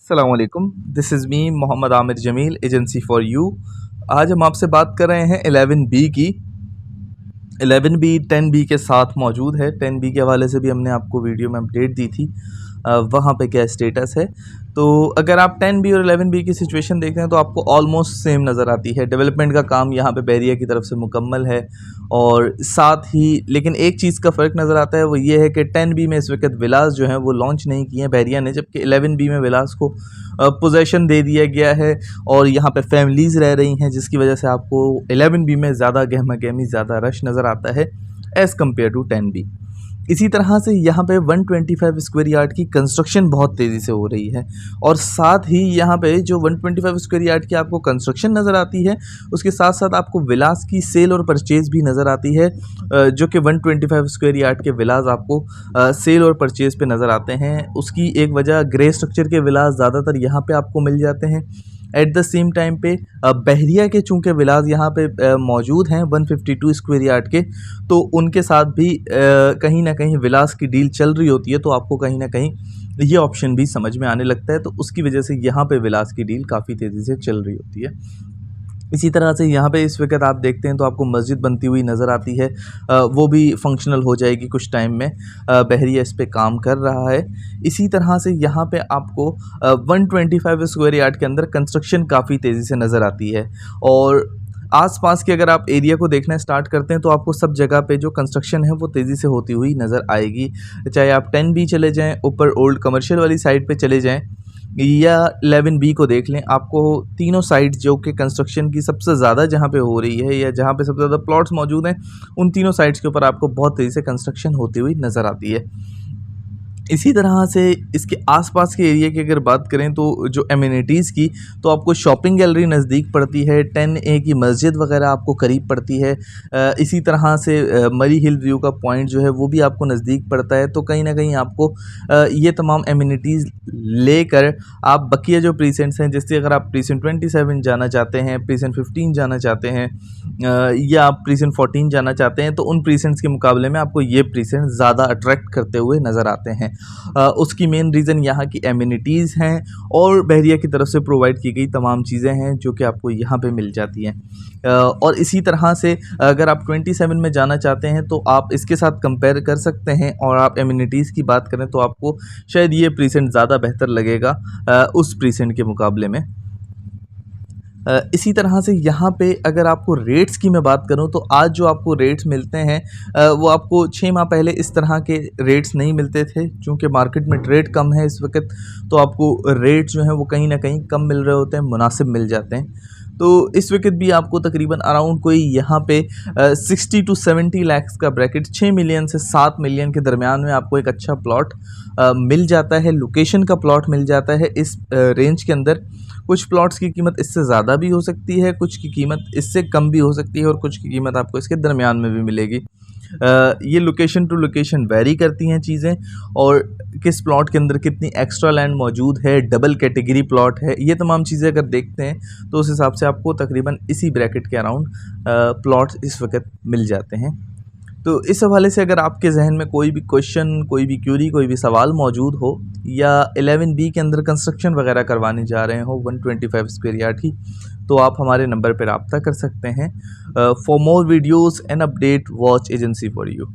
अस्सलामुअलैकुम, this is me Mohammad Aamir Jameel, agency for you. आज हम आपसे बात कर रहे हैं 11B की। 11B 10B के साथ मौजूद है। 10B के हवाले से भी हमने आपको वीडियो में अपडेट दी थी, वहाँ पे क्या स्टेटस है। तो अगर आप 10B और 11B की सिचुएशन देखते हैं तो आपको ऑलमोस्ट सेम नज़र आती है। डेवलपमेंट का काम यहाँ पे बैरिया की तरफ से मुकम्मल है और साथ ही लेकिन एक चीज़ का फ़र्क नज़र आता है, वो ये है कि 10B में इस वक्त विलास जो हैं वो लॉन्च नहीं किए हैं बैरिया ने, जबकि 11B में विलास को पोजेसन दे दिया गया है और यहाँ पे फैमिलीज़ रह रही हैं, जिसकी वजह से आपको 11B में ज़्यादा गहमा गहमी, ज़्यादा रश नज़र आता है एज़ कम्पेयर टू 10B। इसी तरह से यहाँ पे 125 स्क्वायर यार्ड की कंस्ट्रक्शन बहुत तेज़ी से हो रही है और साथ ही यहाँ पे जो 125 स्क्वायर यार्ड की आपको कंस्ट्रक्शन नज़र आती है, उसके साथ साथ आपको विलास की सेल और परचेज़ भी नज़र आती है, जो कि 125 स्क्वायर यार्ड के विलास आपको सेल और परचेज़ पे नज़र आते हैं। उसकी एक वजह ग्रे स्ट्रक्चर के विलास ज़्यादातर यहाँ पे आपको मिल जाते हैं। एट द सेम टाइम पे बहरिया के चूँकि विलास यहाँ पे मौजूद हैं 152 स्क्वायर यार्ड के, तो उनके साथ भी कहीं ना कहीं विलास की डील चल रही होती है, तो आपको कहीं ना कहीं ये ऑप्शन भी समझ में आने लगता है। तो उसकी वजह से यहाँ पे विलास की डील काफ़ी तेज़ी से चल रही होती है। इसी तरह से यहाँ पे इस वक्त आप देखते हैं तो आपको मस्जिद बनती हुई नज़र आती है, वो भी फंक्शनल हो जाएगी कुछ टाइम में। बहरिया इस पे काम कर रहा है। इसी तरह से यहाँ पे आपको 125 स्क्वायर यार्ड के अंदर कंस्ट्रक्शन काफ़ी तेज़ी से नज़र आती है और आसपास के अगर आप एरिया को देखना स्टार्ट करते हैं तो आपको सब जगह पे जो कंस्ट्रक्शन है वो तेज़ी से होती हुई नज़र आएगी। चाहे आप 10B चले जाएँ, ऊपर ओल्ड कमर्शियल वाली साइड पे चले जाएँ, या 11B को देख लें, आपको तीनों साइड्स जो कि कंस्ट्रक्शन की सबसे ज़्यादा जहाँ पे हो रही है या जहाँ पे सबसे ज़्यादा प्लॉट्स मौजूद हैं, उन तीनों साइड्स के ऊपर आपको बहुत तेज़ी से कंस्ट्रक्शन होती हुई नज़र आती है। इसी तरह से इसके आसपास के एरिया की अगर बात करें तो जो एमिनिटीज़ की, तो आपको शॉपिंग गैलरी नज़दीक पड़ती है, 10A की मस्जिद वगैरह आपको करीब पड़ती है। इसी तरह से मरी हिल व्यू का पॉइंट जो है वो भी आपको नज़दीक पड़ता है। तो कहीं ना कहीं आपको ये तमाम एमिनिटीज़ लेकर आप बकिया जो प्रीसेंट्स हैं, जैसे अगर आप प्रीसेंट 27 जाना चाहते हैं, प्रीसेंट 15 जाना चाहते हैं, या आप प्रीसेंट 14 जाना चाहते हैं, तो उन प्रीसेंट्स के मुकाबले में आपको ये प्रीसेंट ज़्यादा अट्रैक्ट करते हुए नज़र आते हैं। उसकी मेन रीज़न यहाँ की एमिनिटीज़ हैं और बहरिया की तरफ से प्रोवाइड की गई तमाम चीज़ें हैं जो कि आपको यहाँ पे मिल जाती हैं। और इसी तरह से अगर आप 27 में जाना चाहते हैं तो आप इसके साथ कंपेयर कर सकते हैं और आप एमिनिटीज़ की बात करें तो आपको शायद ये प्रीसेंट ज़्यादा बेहतर लगेगा उस प्रीसेंट के मुकाबले में। इसी तरह से यहाँ पे अगर आपको रेट्स की मैं बात करूँ तो आज जो आपको रेट्स मिलते हैं वो आपको 6 माह पहले इस तरह के रेट्स नहीं मिलते थे, क्योंकि मार्केट में ट्रेड कम है इस वक्त, तो आपको रेट्स जो हैं वो कहीं ना कहीं कम मिल रहे होते हैं, मुनासिब मिल जाते हैं। तो इस वक्त भी आपको तकरीबन अराउंड कोई यहाँ पे 60 to 70 लाख का ब्रैकेट 6 मिलियन से 7 मिलियन के दरमियान में आपको एक अच्छा प्लॉट मिल जाता है, लोकेशन का प्लॉट मिल जाता है इस रेंज के अंदर। कुछ प्लॉट्स की कीमत इससे ज़्यादा भी हो सकती है, कुछ की कीमत इससे कम भी हो सकती है और कुछ की कीमत आपको इसके दरमियान में भी मिलेगी। ये लोकेशन टू लोकेशन वेरी करती हैं चीज़ें, और किस प्लॉट के अंदर कितनी एक्स्ट्रा लैंड मौजूद है, डबल कैटेगरी प्लॉट है, ये तमाम चीज़ें अगर देखते हैं तो उस हिसाब से आपको तकरीबन इसी ब्रैकेट के अराउंड प्लॉट्स इस वक्त मिल जाते हैं। तो इस हवाले से अगर आपके जहन में कोई भी क्वेश्चन, कोई भी क्यूरी, कोई भी सवाल मौजूद हो, या 11B के अंदर कंस्ट्रक्शन वगैरह करवाने जा रहे हो 125 स्क्वायर यार्ड की, तो आप हमारे नंबर पर रब्ता कर सकते हैं। For more videos and update watch agency for you.